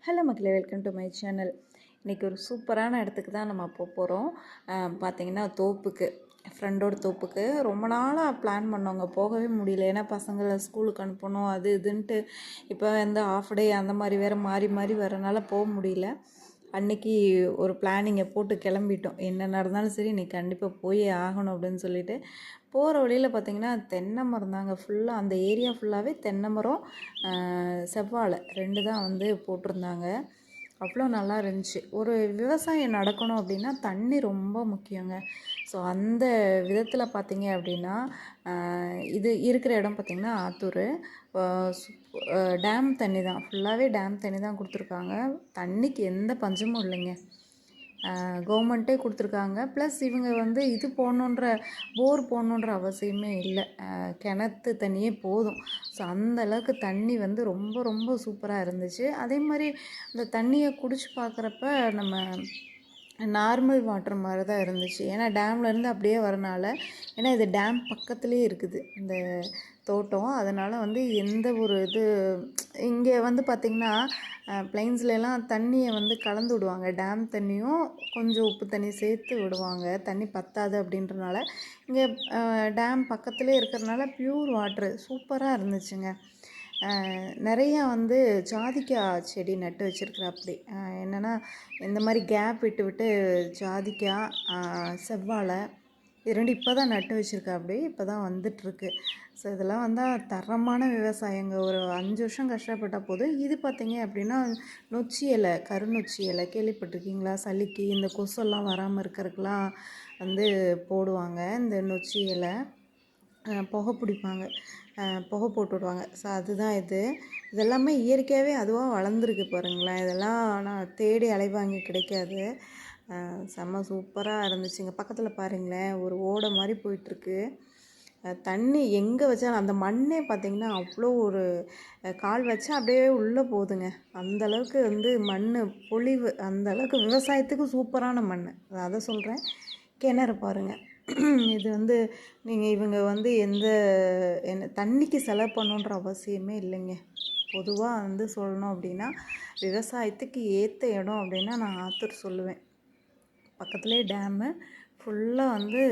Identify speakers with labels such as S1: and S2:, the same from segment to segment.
S1: Hello மக்களே, welcome to my channel. இன்றைக்கி ஒரு சூப்பரான இடத்துக்கு தான் நம்ம போகிறோம். பார்த்திங்கன்னா தோப்புக்கு, ஃப்ரெண்டோட தோப்புக்கு. ரொம்ப நாளாக பிளான் பண்ணவங்க, போகவே முடியல. ஏன்னா பசங்களை ஸ்கூலுக்கு அனுப்பணும், அது இதுன்ட்டு இப்போ வந்து ஆஃப் டே அந்த மாதிரி வேறு மாறி மாறி வரனால போக முடியல. அன்றைக்கி ஒரு பிளானிங்கை போட்டு கிளம்பிட்டோம். என்ன நடந்தாலும் சரி இன்றைக்கி கண்டிப்பாக போயே ஆகணும் அப்படின்னு சொல்லிட்டு போகிற வழியில் பார்த்திங்கன்னா தென்னை மரம் தாங்க. ஃபுல்லாக அந்த ஏரியா ஃபுல்லாகவே தென்னை மரம், செவ்வாழை 2 தான் வந்து போட்டிருந்தாங்க. அவ்வளோ நல்லா இருந்துச்சு. ஒரு விவசாயம் நடக்கணும் அப்படின்னா தண்ணி ரொம்ப முக்கியங்க. ஸோ அந்த விதத்தில் பார்த்திங்க அப்படின்னா இது இருக்கிற இடம் பார்த்திங்கன்னா ஆத்தூர். டேம் தண்ணி தான், ஃபுல்லாகவே டேம் தண்ணி தான் கொடுத்துருக்காங்க. தண்ணிக்கு எந்த பஞ்சமும் இல்லைங்க. கவர்மெண்ட்டே கொடுத்துருக்காங்க. ப்ளஸ் இவங்க வந்து இது போடணுன்ற போர் போடணுன்ற அவசியமே இல்லை. கிணத்து தண்ணியே போதும். ஸோ அந்தளவுக்கு தண்ணி வந்து ரொம்ப ரொம்ப சூப்பராக இருந்துச்சு. அதே மாதிரி அந்த தண்ணியை குடிச்சு பார்க்குறப்ப நம்ம நார்மல் வாட்டர் மாதிரி தான் இருந்துச்சு. ஏன்னா டேம்லேருந்து அப்படியே வரனால, ஏன்னா இது டேம் பக்கத்துலேயே இருக்குது இந்த தோட்டம். அதனால் வந்து எந்த ஒரு இது இங்கே வந்து பார்த்திங்கன்னா பிளைன்ஸ்லாம் தண்ணியை வந்து கலந்து விடுவாங்க. டேம் தண்ணியும் கொஞ்சம் உப்பு தண்ணி சேர்த்து விடுவாங்க. தண்ணி பத்தாது அப்படின்றனால இங்கே டேம் பக்கத்துலேயே இருக்கிறனால ப்யூர் வாட்ரு சூப்பராக இருந்துச்சுங்க. நிறையா வந்து ஜாதிக்காய் செடி நட்டு வச்சுருக்குறாப்படி. என்னென்னா இந்த மாதிரி கேப் விட்டு விட்டு ஜாதிக்காய், செவ்வாழை இது 2 இப்போ தான் நட்டு வச்சுருக்காப்படி. இப்போ தான் வந்துட்டுருக்கு. ஸோ இதெல்லாம் வந்தால் தரமான விவசாயங்க. ஒரு 5 வருஷம் கஷ்டப்பட்டால் போதும். இது பார்த்திங்க அப்படின்னா நொச்சி இலை, கருநொச்சி இலை கேள்விப்பட்டிருக்கீங்களா? சளிக்கு இந்த கொசெல்லாம் வராமல் இருக்கிறதுக்கெலாம் வந்து போடுவாங்க. இந்த நொச்சி இலை புகை பிடிப்பாங்க, புகை போட்டு விடுவாங்க. ஸோ அதுதான் இதெல்லாமே இயற்கையாகவே அதுவாக வளர்ந்துருக்கு பாருங்களேன். இதெல்லாம் நான் தேடி அலைவாங்கி கிடைக்காது. செம்ம சூப்பராக இருந்துச்சுங்க. பக்கத்தில் பாருங்களேன், ஒரு ஓடை மாதிரி போயிட்டுருக்கு. தண்ணி எங்கே வச்சாலும் அந்த மண்ணே பார்த்திங்கன்னா அவ்வளோ ஒரு கால் வச்சா அப்படியே உள்ளே போகுதுங்க. அந்தளவுக்கு வந்து மண் பொழிவு, அந்தளவுக்கு விவசாயத்துக்கு சூப்பரான மண். அதை சொல்கிறேன். கிணறு பாருங்கள். இது வந்து இவங்க வந்து என்ன தண்ணிக்கு செலவு பண்ணணுன்ற அவசியமே இல்லைங்க. பொதுவாக வந்து சொல்லணும் அப்படின்னா விவசாயத்துக்கு ஏற்ற இடம் அப்படின்னா நான் ஆத்தூர் சொல்லுவேன். பக்கத்துலேயே டேமு, ஃபுல்லாக வந்து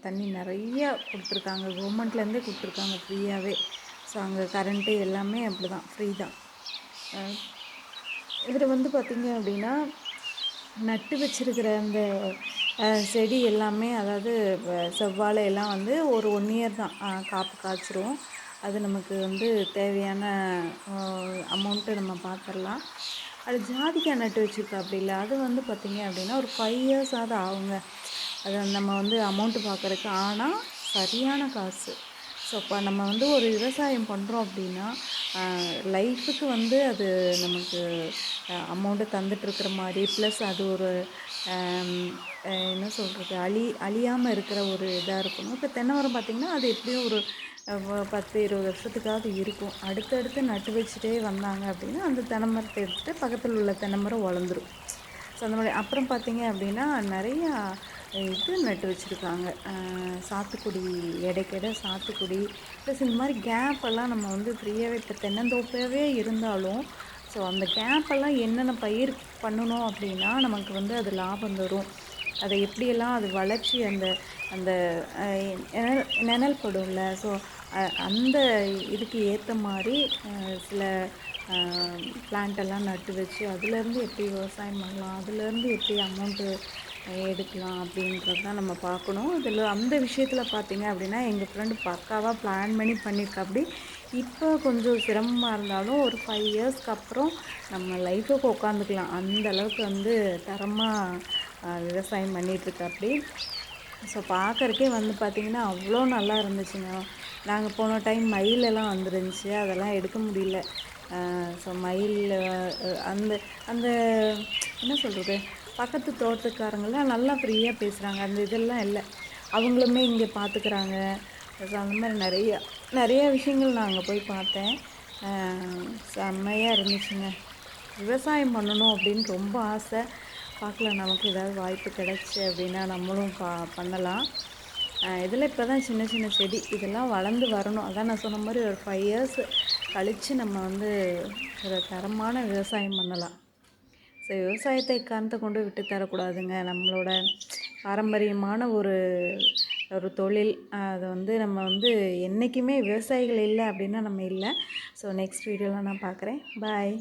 S1: தண்ணி நிறையா கொடுத்துருக்காங்க. கவர்மெண்ட்லேருந்தே கொடுத்துருக்காங்க ஃப்ரீயாகவே. ஸோ அங்கே கரண்ட்டு எல்லாமே அப்படி தான், ஃப்ரீ தான். இதில் வந்து பார்த்திங்க அப்படின்னா நட்டு வச்சுருக்கிற அந்த செடி எல்லாமே, அதாவது செவ்வாழை எல்லாம் வந்து ஒரு 1 இயர் தான் காப்பு காய்ச்சிரும். அது நமக்கு வந்து தேவையான அமௌண்ட்டு நம்ம பார்த்துடலாம். அது ஜாதிக்காய் நட்டு வச்சுருக்கா அப்படி இல்லை, அது வந்து பார்த்திங்க அப்படின்னா ஒரு 5 இயர்ஸாவது ஆகுங்க. அது நம்ம வந்து அமௌண்ட்டு பார்க்குறக்கு. ஆனால் சரியான காசு. ஸோ இப்போ நம்ம வந்து ஒரு விவசாயம் பண்ணுறோம் அப்படின்னா லைஃபுக்கு வந்து அது நமக்கு அமௌண்ட்டு தந்துட்டுருக்கிற மாதிரி, ப்ளஸ் அது ஒரு என்ன சொல்கிறது, அழியாமல் இருக்கிற ஒரு இதாக இருக்கணும். இப்போ தென்னை மரம் பார்த்திங்கன்னா அது எப்படியும் ஒரு 10-20 வருஷத்துக்காவது இருக்கும். அடுத்தடுத்து நட்டு வச்சுட்டே வந்தாங்க அப்படின்னா அந்த தென்னை மரத்தை எடுத்துகிட்டு பக்கத்தில் உள்ள தென்னை மரம் வளர்ந்துடும். ஸோ அந்த மாதிரி அப்புறம் பார்த்திங்க அப்படின்னா நிறையா இது நட்டு வச்சுருக்காங்க. சாத்துக்குடி, எடைக்கெடை சாத்துக்குடி, ப்ளஸ் இந்த மாதிரி கேப்பெல்லாம் நம்ம வந்து ஃப்ரீயாகவே, இப்போ தென்னந்தோப்பாகவே இருந்தாலும் ஸோ அந்த கேப்பெல்லாம் என்னென்ன பயிர் பண்ணணும் அப்படின்னா நமக்கு வந்து அது லாபம் தரும். அதை எப்படியெல்லாம் அது வளர்ச்சி அந்த அந்த நிழல் படும்ல. ஸோ அந்த இதுக்கு ஏற்ற மாதிரி சில பிளான்ட்டெல்லாம் நட்டு வச்சு அதுலேருந்து எப்படி விவசாயம் பண்ணலாம், அதுலேருந்து எப்படி அமௌண்ட்டு எடுக்கலாம் அப்படின்றது தான் நம்ம பார்க்கணும். இதில் அந்த விஷயத்தில் பார்த்திங்க அப்படின்னா எங்கள் ஃப்ரெண்டு பக்காவாக பிளான் பண்ணி பண்ணியிருக்கா. அப்படி இப்போ கொஞ்சம் சிரமமாக இருந்தாலும் ஒரு 5 இயர்ஸ்க்கு அப்புறம் நம்ம லைஃபுக்கு உட்காந்துக்கலாம். அந்தளவுக்கு வந்து தரமாக விவசாயம் பண்ணிகிட்ருக்கா அப்படி. ஸோ பார்க்குறக்கே வந்து பார்த்திங்கன்னா அவ்வளோ நல்லா இருந்துச்சுங்க. நாங்கள் போன டைம் மயிலெல்லாம் வந்துருந்துச்சு, அதெல்லாம் எடுக்க முடியல. ஸோ மயில் அந்த அந்த என்ன சொல்கிறது, பக்கத்து தோட்டத்துக்காரங்களாம் நல்லா ஃப்ரீயாக பேசுகிறாங்க. அந்த இதெல்லாம் இல்லை, அவங்களுமே இங்கே பார்த்துக்குறாங்க. ஸோ அந்த மாதிரி நிறைய விஷயங்கள் நான் அங்கே போய் பார்த்தேன். செம்மையாக இருந்துச்சுங்க. விவசாயம் பண்ணணும் அப்படின்னு ரொம்ப ஆசை. பார்க்கலாம், நமக்கு ஏதாவது வாய்ப்பு கிடச்சி அப்படின்னா நம்மளும் பண்ணலாம். இதில் இப்போ தான் சின்ன சின்ன செடி இதெல்லாம் வளர்ந்து வரணும். அதான் நான் சொன்ன மாதிரி ஒரு 5 இயர்ஸ் கழித்து நம்ம வந்து ஒரு தரமான விவசாயம் பண்ணலாம். ஸோ விவசாயத்தை எக்காரணத்தை கொண்டு விட்டு தரக்கூடாதுங்க. நம்மளோட பாரம்பரியமான ஒரு ஒரு தொழில். அதை வந்து நம்ம வந்து என்றைக்குமே விவசாயிகள் இல்லை அப்படின்னா நம்ம இல்லை. ஸோ நெக்ஸ்ட் வீடியோவில் நான் பார்க்குறேன். பாய்.